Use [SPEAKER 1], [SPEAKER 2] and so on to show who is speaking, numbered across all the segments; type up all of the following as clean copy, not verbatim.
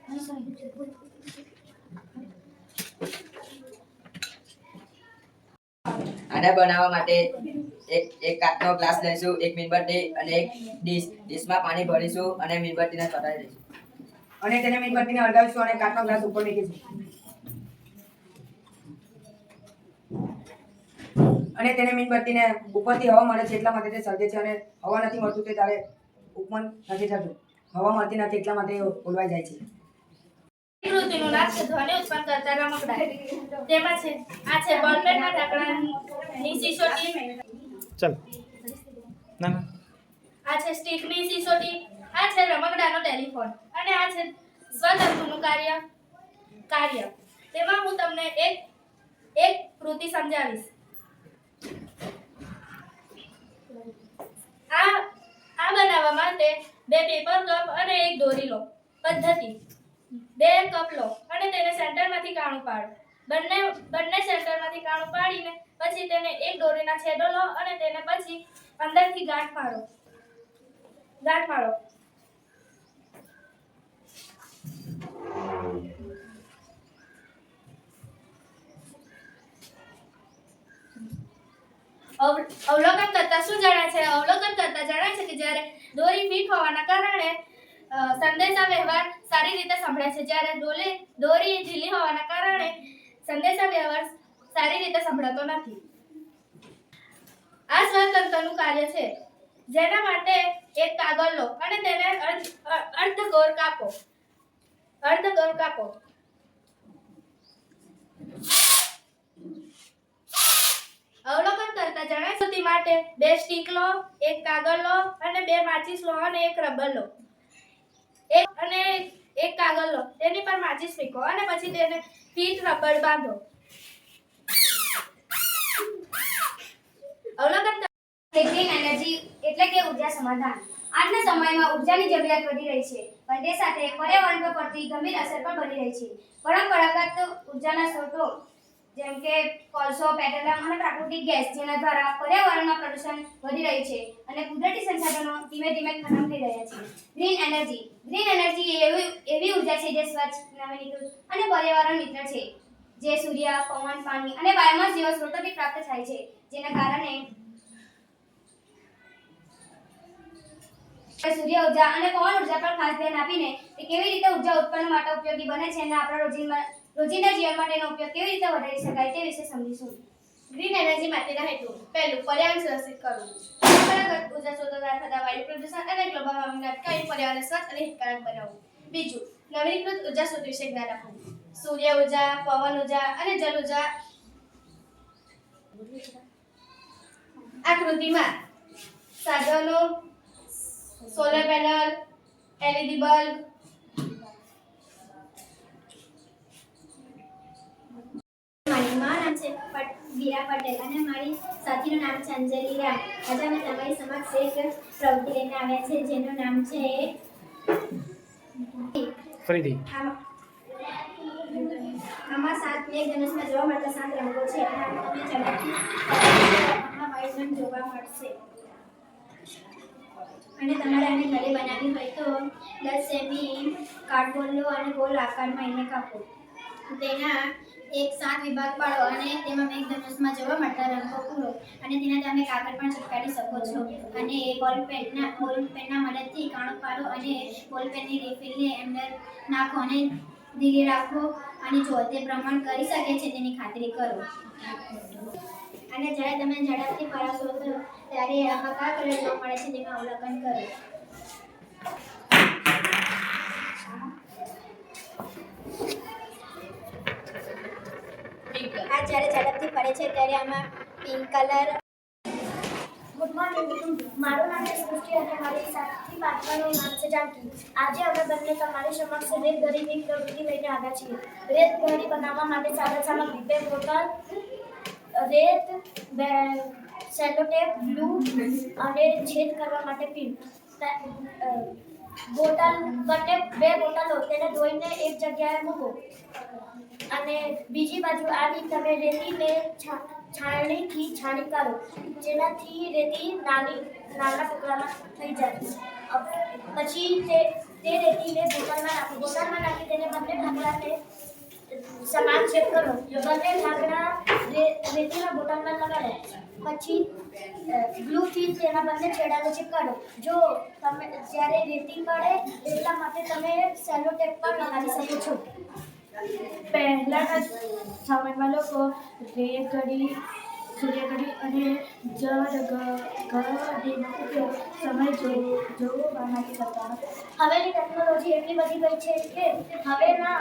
[SPEAKER 1] આને બનાવવા માટે એક કાચનો ગ્લાસ લઈશું, એક મીણબત્તી અને એક ડીશમાં પાણી ભરીશું અને મીણબત્તીને ચડાવી દઈશું
[SPEAKER 2] અને તેને મીણબત્તીને હળગાવીશું અને કાચનો ગ્લાસ ઉપર મૂકીશું અને તેને મીણબત્તીને ઉપરથી હવા મળે છે એટલા માટે તે સળગે છે અને હવા નથી મળતું તે ત્યારે ઉપમન નથી થતું. હવા મળતી નથી એટલા માટે ઓલવાઈ જાય છે.
[SPEAKER 3] કૃતિનું નાશ ધ્વનિ ઉત્પન્ન કરતા રમકડા. તેમાં છે આ છે બોલપેનના ઢાંકણાની સિસોટી.
[SPEAKER 4] ચલ ના
[SPEAKER 3] આ છે સ્ટીકની સિસોટી. આ છે રમકડાનો ટેલિફોન અને આ છે સ્વતંત્રનું કાર્ય. તેમાં હું તમને એક કૃતિ સમજાવીશ. આ બનાવવા માટે 2 પેપર કપ અને 1 દોરી લો. પદ્ધતિ: 2 કપ લો અને તેને સેન્ટરમાંથી કાણું પાડો. બંને સેન્ટરમાંથી કાણું પાડીને પછી તેને એક દોરીના છેડો લો અને તેને પછી અંદરથી ગાંઠ મારો. અવલોકન કરતા શું જાણે છે? અવલોકન કરતા જાણે છે કે જ્યારે દોરી ફિટ હોવાના કારણે સંદેશા વ્યવહાર સારી રીતે સંભળાય છે, જ્યારે દોરી ઢીલી હોવાના કારણે સંદેશા વ્યવહાર સારી રીતે સંભળાતો નથી. આ સ્વતંત્રનું કાર્ય છે, જેના માટે એક કાગળ લો અને તેને અર્ધગોળ કાપો. અવલોકન કરતા જણાય માટે 2 સ્ટીક લો, 1 કાગળ લો અને 2 માચીસ લો અને 1 રબર લો. એક કાગળ લો, તેની પર માચીસ ફેંકો અને પછી તેને ફીટ રબર બાંધો. અવલોકન
[SPEAKER 5] ગ્રીન એનર્જી એટલે કે ઉર્જા સમાધાન. આજના સમયમાં ઉર્જાની જરૂરિયાત વધી રહી છે, પણ તે સાથે પર્યાવરણ પર પડતી ગંભીર અસર પણ બની રહી છે. પરંપરાગત ઉર્જાના સ્ત્રોતો જેમ કે કોલસો, પેટ્રોલિયમ અને પ્રાકૃતિક ગેસ જેના દ્વારા પર્યાવરણમાં પ્રદૂષણ વધી રહ્યું છે અને કુદરતી સંસાધનો ધીમે ધીમે ખતમ થઈ રહ્યા છે. ગ્રીન એનર્જી એવી ઉર્જા છે જે સ્વચ્છ, નવીનીકૃત અને પર્યાવરણ મિત્ર છે, જે સૂર્ય, પવન, પાણી અને બાયોમાસ જેવા સ્ત્રોતોથી પ્રાપ્ત થાય છે. જેના કારણે સૂર્ય ઉર્જા અને પવન ઉર્જા પર ખાસ ધ્યાન આપીને તે કેવી રીતે ઉર્જા ઉત્પન્ન માટે ઉપયોગી બને છે અને આપણા રોજિંદા જીવન માટે એનો ઉપયોગ કેવી રીતે વધારી શકાય તે વિશે સમજીશું.
[SPEAKER 3] ગ્રીન એનર્જી માટેના હેતુ: 1. પર્યાવરણ સુરક્ષિત કરવું. પરંપરાગત ઉર્જા સ્ત્રોતો દ્વારા થતા વાયુ પ્રદૂષણ અને ગ્લોબલ વોર્મિંગને અટકાવી પર્યાવરણને સ્વચ્છ અને હિતકારક બનાવવું. 2. નવીનીકૃત ઉર્જા સ્ત્રોતો વિશે જ્ઞાન આપવું. સૂર્ય ઉર્જા, પવન ઉર્જા અને જળ ઉર્જા. આકૃતિમાં સાધનો, સોલર પેનલ, LED બલ્બ.
[SPEAKER 5] મારું નામ છે વીરા પટેલ અને મારી સાથીનું નામ છે અંજલિ રામ. આજે અમે તમારી સમક્ષ એક પ્રવૃત્તિ લઈને આવ્યા છે જેનું નામ છે
[SPEAKER 4] ફરીથી
[SPEAKER 5] આમાં 7 મેઘધનુષમાં જોવા મળતા 7 રંગો છે અને તમે ઝડપથી વાઇટ રંગ જોવા મળશે. અને તમારે આને ઘરે બનાવવી હોય તો 10 સેમી કાર્ડબોર્ડ લો અને ગોળ આકારમાં એને કાપો. તેના 7 વિભાગ પાડો અને તેમાં મેઘધનુષમાં જોવા મળતા રંગો પૂરો અને તેના તમે કાગળ પણ ચિપકાવી શકો છો. અને બોલપેનના મદદથી કાણું પાડો અને બોલપેનની રિફિલને અંદર નાખો અને ધીરે રાખો અને જો તે ભ્રમણ કરી શકે છે તેની ખાતરી કરો. અને જ્યારે તમે ઝડપથી ફરાવશો તો ત્યારે આમાં કયા કલર જોવા મળે છે તેનું અવલોકન કરો. આ જ્યારે ઝડપથી ફરે છે ત્યારે આમાં પિંક કલર. Good morning. મારું નામ છે સૃષ્ટિ અને મારી સાથી પાત્રનું નામ છે જાનકી. આજે અમે બંને તમારી સમક્ષ રેત ઘડીની પ્રવૃત્તિ લઈને આવ્યા છીએ. રેત ઘડી બનાવવા માટે સામગ્રી: 2 બોટલ, રેત, સેલોટેપ, ગ્લુ અને છેદ કરવા માટે પિન. બોટલ 2 બોટલો તેને ધોઈને એક જગ્યાએ મૂકો અને બીજી બાજુ આવી તમે રેતીને છાણીથી છાણી કરો, જેનાથી રેતી નાના ટુકડામાં થઈ જાય. પછી તે રેતીને બોટલમાં નાખી તેને રીતે બંને ઢાંકણાને સમાન સેટ કરો. બંને ઢાંકણા રેતીના બોટલમાં લગાડો. પછી ગ્લુથી તેના બંને છેડાને ચીપકારો. જો તમે જ્યારે રેતી પડે એટલા માટે તમે સેલો ટેપ પણ લગાવી શકો છો.
[SPEAKER 3] પહેલાના સમયમાં લોકો રેતકડી, સૂર્યકડી અને ઘડીનો ઉપયોગ સમય જોવા માટે કરતા હતા.
[SPEAKER 5] હવેની ટેકનોલોજી એટલી વધી ગઈ છે કે હવેના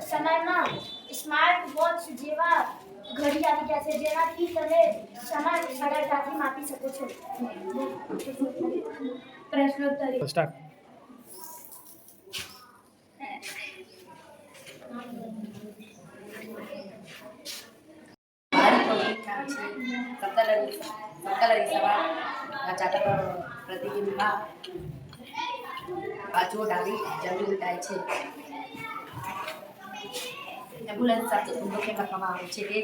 [SPEAKER 5] સમયમાં સ્માર્ટ વોચ જેવા ઘડી આવી ગયા છે જેનાથી તમે સમય સરળતાથી માપી શકો છો.
[SPEAKER 3] પ્રશ્નોત્તરી
[SPEAKER 4] સ્ટાર્ટ.
[SPEAKER 1] સમકાલીન સવારના ચાતક પ્રતિબિંબમાં બાજુઓ ડાબી જમણી ઉલટાય છે. એમ્બ્યુલન્સ શબ્દ ઊંધો કેમ લખવામાં આવે છે તે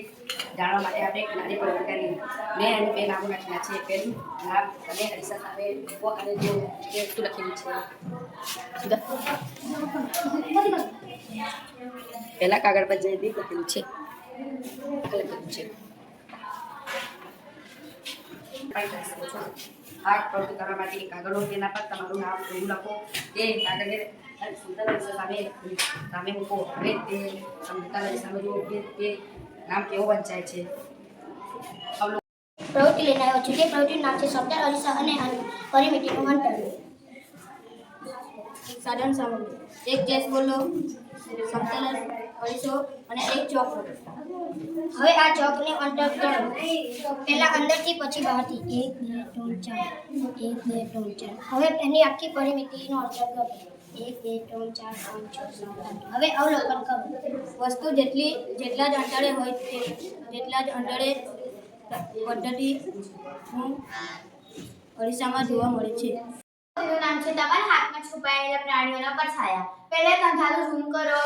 [SPEAKER 1] જાણવા માટે આપણે એક નાની પ્રયોગ કરીએ. મેં અને બે નામો લખ્યા છે. પહેલું નામ અને અરીસા સામે ઉભો અને જો તે શું લખેલું છે. પહેલા કાગળ પર જયદીપ લખેલું છે. આ પ્રવૃત્તિ કરવા માટે એક કાગળો તેના પર તમારું નામ પૂરું લખો. તે કાગળને સુંદર સામે મૂકો. હવે તે સમજતા સામે જુઓ કે તે નામ કેવો વંચાય છે.
[SPEAKER 5] પ્રવૃત્તિ લઈને આવ્યો છું. તે પ્રવૃત્તિનું નામ છે શબ્દ, અરીસા અને પરિમિતિનું અંતર. સાધન સામગ્રી: એક ગેસ બોલો, સમતલ અરીસો અને એક ચોક. હવે આ ચોકને અંતર ગણો. પહેલા અંદરથી પછી બહારથી. 1 2 3 4 1 2 3 4. હવે એની આખી પરિમિતિનો અંતર ગણો. 1 2 3 4 5 6 7 8. હવે અવલોકન કરો. વસ્તુ જેટલા જ અંતરે હોય તેટલા જ અંતરે પદ્ધતિ અરીસામાં જોવા મળે છે.
[SPEAKER 3] એનું નામ છે તમારા હાથમાં છુપાયેલા પ્રાણીઓના પડછાયા. પહેલા કંધારું ઝૂમ કરો.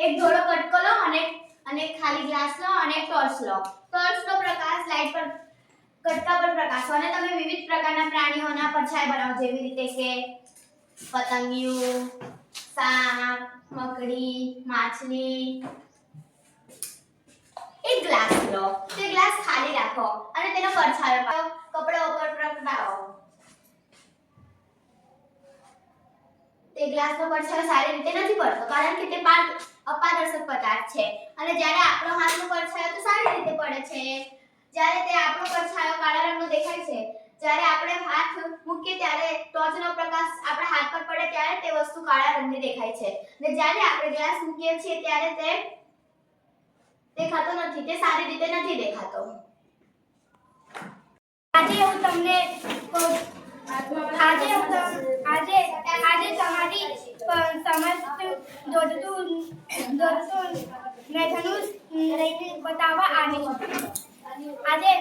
[SPEAKER 3] એક ધોળો કટકો લો અને ખાલી ગ્લાસ લો અને ટોર્ચ લો. ટોર્ચનો પ્રકાશ લાઇટ પર કટકા પર પ્રકાશો અને તમે વિવિધ પ્રકારના પ્રાણીઓના પડછાયા બનાવો, જેવી રીતે કે પતંગિયું, સાપ, મકડી, માછલી. એક ગ્લાસ લો. તે ગ્લાસ ખાલી રાખો અને તેનો પડછાયો પાડો. કપડા ઉપર પ્રગટાવો. તે ગ્લાસનો પડછાયો સારી રીતે નથી પડતો કારણ કે તે અપારદર્શક પદાર્થ છે અને જ્યારે આપણો હાથનો પડછાયો તો સારી રીતે પડે છે. જ્યારે તે આપણો પડછાયો કાળા રંગનો દેખાય છે, જ્યારે આપણે હાથ મૂકીએ ત્યારે ટોર્ચનો પ્રકાશ આપણા હાથ પર પડે ત્યારે તે વસ્તુ કાળા રંગની દેખાય છે અને જ્યારે આપણે ગ્લાસ મૂકીએ છીએ ત્યારે તે દેખાતો નથી, તે સારી રીતે નથી દેખાતો. આજે તમારી સમસ્ત દોડતું મેં ધનુષ લઈને બતાવવા આવી છું. આજે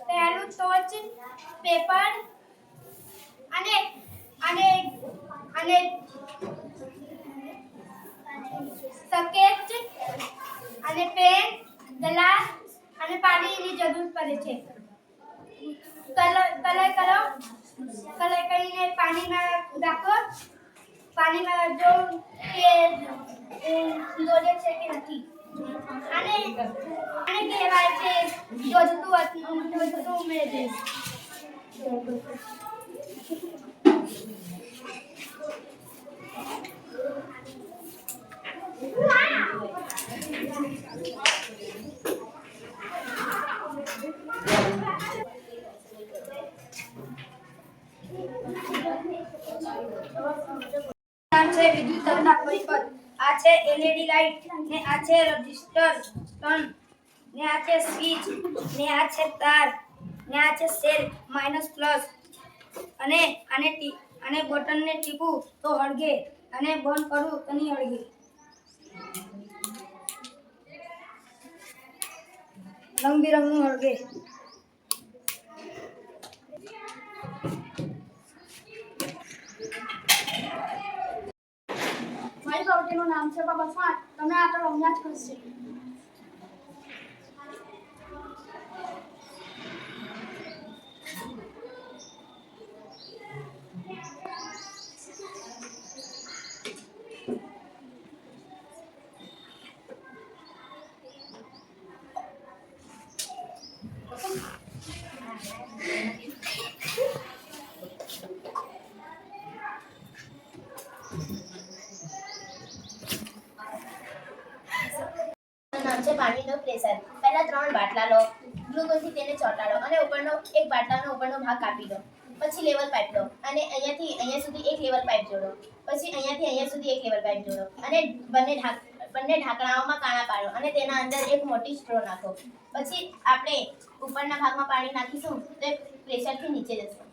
[SPEAKER 3] પહેલું ટોર્ચ, પેપર અને સ્કેચ અને પેન, ગ્લાસ અને પાણીની જરૂર પડે છે. કલર કરીને પાણીમાં રાખો. પાણીમાં જો કે દોડે છે કે નથી. આને કહેવાય છે દોડતું મેળે.
[SPEAKER 5] છે વિદ્યુત તથા પરિપથ. આ છે એલઈડી લાઇટ ને આ છે રજિસ્ટર ટર્ન ને આ છે સ્વિચ ને આ છે તાર ને આ છે સેલ માઇનસ પ્લસ અને આને બટનને ટીપું તો હળગે અને બંધ કરું તો નહીં હળગે. રંગબેરંગનું હળગે. મારી પ્રવૃત્તિનું નામ છે બાબા સ્માર્ટ. તમને આ તો રમ્યા જ કરશે. નામ છે પાણીનો પ્રેશર. પહેલા 3 બાટલા લો, ગ્લુકોઝથી તેને ચોંટાડો અને ઉપરનો એક બાટલાનો ઉપરનો ભાગ કાપી દો. પછી લેવલ પાઇપ લો અને અહીંયાથી અહીંયા સુધી એક લેવલ પાઇપ જોડો. પછી અહીંયાથી અહીંયા સુધી એક લેવલ પાઇપ જોડો અને બંને ઢાંકણાઓમાં કાણા પાડો અને તેના અંદર એક મોટી સ્ટ્રો નાખો. પછી આપણે ઉપરના ભાગમાં પાણી નાખીશું તો પ્રેશરથી નીચે જશે.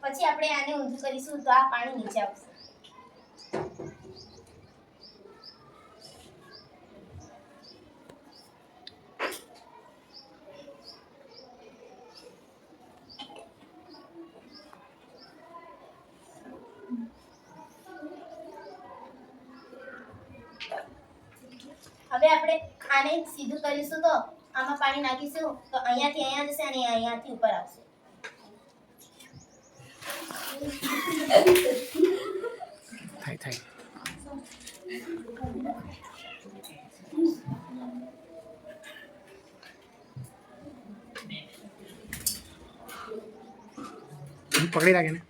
[SPEAKER 5] પછી આપણે આને ઊંધું કરીશું તો આ પાણી નીચે આવશે. હવે આપણે આને સીધું કરીશું તો આમાં પાણી નાખીશું તો અહીંયાથી અહીંયા જશે અને અહીંયાથી ઉપર આવશે.
[SPEAKER 4] થાય પકડી રાખે ને.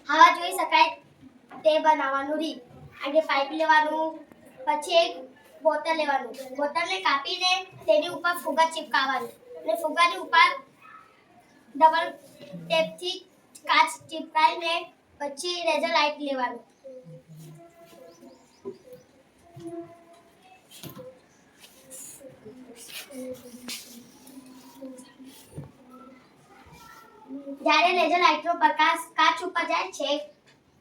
[SPEAKER 5] હવા જોઈ શકાય તે બનાવવાનું રીત. આજે પાઇપ લેવાનું, પછી એક બોટલ લેવાનું, બોટલને કાપીને તેની ઉપર ફુગા ચિપકાવવાનું અને ફુગાની ઉપર ડબલ ટેપથી કાચ ચિપકાવીને પછી લેઝર લાઇટ લેવાનું. જ્યારે લેઝર લાઇટનો પ્રકાશ કાચ ઉપર જાય છે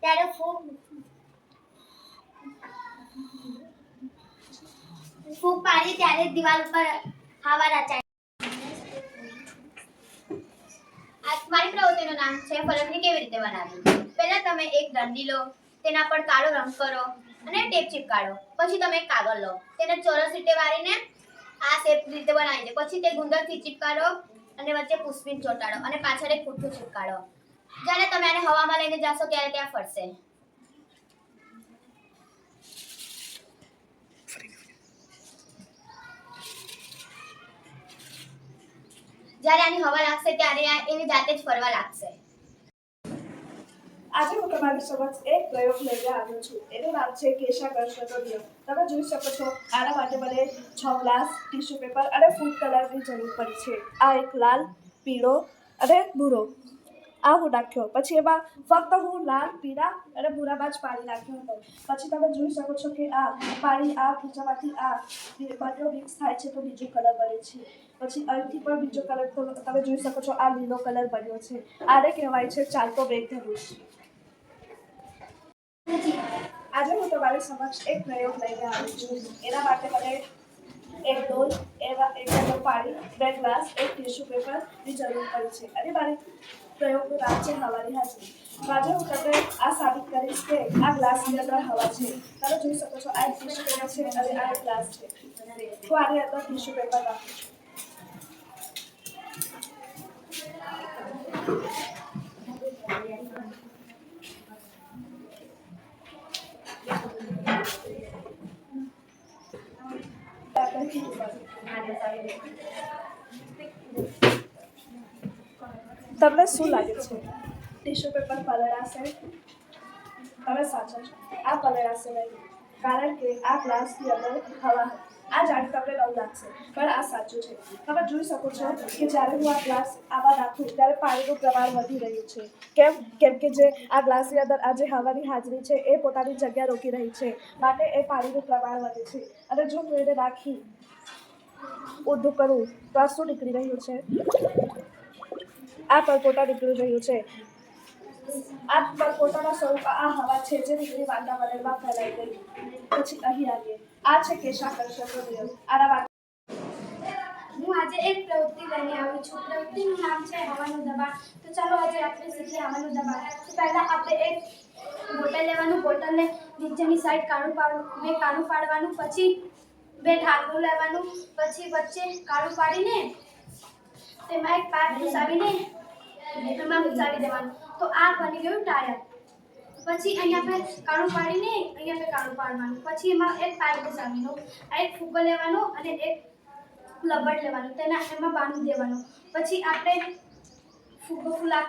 [SPEAKER 5] ત્યારે ફૂગ પાડી ત્યારે દિવાલ ઉપર હવા રચાય. મારી પ્રવૃત્તિનું નામ છે ફલકની કેવી રીતે બનાવવી. પહેલા તમે એક દંડી લો, તેના પર કાળો રંગ કરો અને ટેપ ચિપકાડો. પછી તમે એક કાગળ લો, તેને ચોરસ રીતે વાળીને આ શેપ રીતે બનાવી દે. પછી તે ગુંદરથી ચિપકાડો અને વચ્ચે પુષ્પિન ચોંટાડો અને પાછળ એક પુઠ્ઠું ચિપકાડો. જ્યારે તમે આને હવામાં લઈને જશો ત્યારે ત્યાં ફરશે. જ્યારે આની હવા લાગશે ત્યારે આ એની જાતે જ ફરવા લાગશે.
[SPEAKER 6] આજે હું તમારી સમક્ષ એક પ્રયોગ લઈને આવ્યો છું. એનું નામ છે કેશાકર્ષણનો નિયમ. તમે જોઈ શકો છો આના માટે મને 6 ગ્લાસ, ટીશ્યુ પેપર અને ફૂડ કલરની જરૂર પડી છે. આ એક લાલ, પીળો અને ભૂરો આ હું નાખ્યો. પછી એમાં ફક્ત હું લાલ, પીળા અને ભૂરામાં જ પાણી નાખ્યો હતો. પછી તમે જોઈ શકો છો કે આ પાણી આ ખીચામાંથી આ બંને મિક્સ થાય છે તો બીજો કલર બને છે. પછી અહીંથી પણ બીજો કલર તો તમે જોઈ શકો છો આ લીલો કલર બન્યો છે. આને કહેવાય છે ચાલતો મેઘધનુષ. આજે હું તમારી સમક્ષ એક પ્રયોગ લઈને આવી છું. એના માટે મને એક ડોલ, એક લીટર પાણી, 2 ગ્લાસ, એક ટીશ્યુ પેપરની જરૂર પડી છે. અને મારી પ્રયોગનું નામ છે હવાની હાજરી. આજે હું તમને આ સાબિત કરીશ કે આ ગ્લાસની અંદર હવા છે. તમે જોઈ શકો છો આ એક ટીશ્યુ પેપર છે અને આ એક ગ્લાસ છે. હું આની અંદર ટીશ્યુ પેપર નાખું છું. તમને શું લાગે છે ટીશ્યુ પેપર પલળાશે? તમે સાચા છો, આ પલળાશે નહીં, કારણ કે આ ગ્લાસની અંદર હવા. આ જાણી તમને નવું લાગશે પણ આ સાચું છે. તમે જોઈ શકો છો કે જ્યારે હું આ ગ્લાસ આમાં નાખું ત્યારે પાણીનું પ્રમાણ વધી રહ્યું છે. કેમ કે જે આ ગ્લાસની અંદર આ જે હવાની હાજરી છે એ પોતાની જગ્યા રોકી રહી છે, માટે એ પાણીનું પ્રમાણ વધે છે. અને જો હું એને નાખી ઊંધું કરું તો આ શું નીકળી રહ્યું છે? આ પરપોટા નીકળી રહ્યું છે. આ પરપોટાના સ્વરૂપમાં આ હવા છે જે નીકળી વાતાવરણમાં ફેલાઈ ગઈ. પછી અહીં આવીએ, આ છે કેશાકર્ષણનો નિયમ.
[SPEAKER 3] હું આજે એક પ્રવૃત્તિ લઈને આવી છું. પ્રવૃત્તિનું નામ છે હવાનું દબાણ. તો ચાલો આજે આપણે શીખીએ હવાનું દબાણ. તો પહેલાં આપણે એક બોટલ લેવાનું, બોટલને નીચેની સાઈડ કાણું પાડવાનું, પછી
[SPEAKER 5] બે ઢાંકણું લેવાનું, પછી વચ્ચે કાળું પાડીને તેમાં એક પાઇપ ઘુસાવીને એમાં ઘુસાવી દેવાનું. તો આ બની ગયું ટાયર. પછી અહીંયા આપણે કાળું પાડીને અહીંયા આપણે કાળું પાડવાનું. પછી એમાં એક પાઇપ ઘુસાવીનો, આ એક ફૂગો લેવાનો અને એક લબડ લેવાનું, તેના એમાં બાંધી દેવાનું. પછી આપણે ફૂગો ફૂલા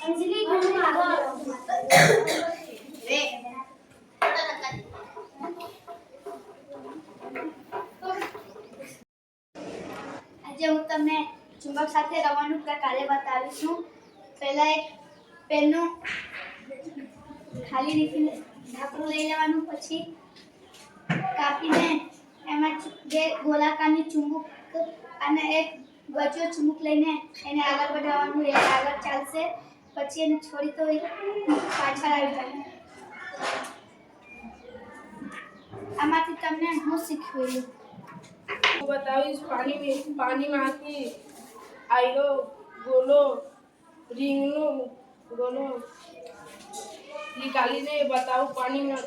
[SPEAKER 5] અંજલિ ઘણું આગળ આજે હું તમને ચુંબક સાથે રમવાનું કાર્ય બતાવીશ છું. પહેલા એક પેનનું ખાલી રીતે ઢાંકણું લઈ લેવાનું, પછી કાપીને એમાં બે ગોળાકારની ચુંબક અને એક વચ્ચે ચુંબક લઈને એને આગળ વધારવાનું, એ આગળ ચાલશે. પછી એને છોડી તો પાછળ આવી જાય. આમાંથી તમને હું શીખવેલું
[SPEAKER 6] હું બતાવીશ પાણીમાંથી આયરો ગોલો રીંગનો ગોલો निकाली ने बताओ पानी में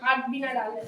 [SPEAKER 6] हाथ भी ना डाले.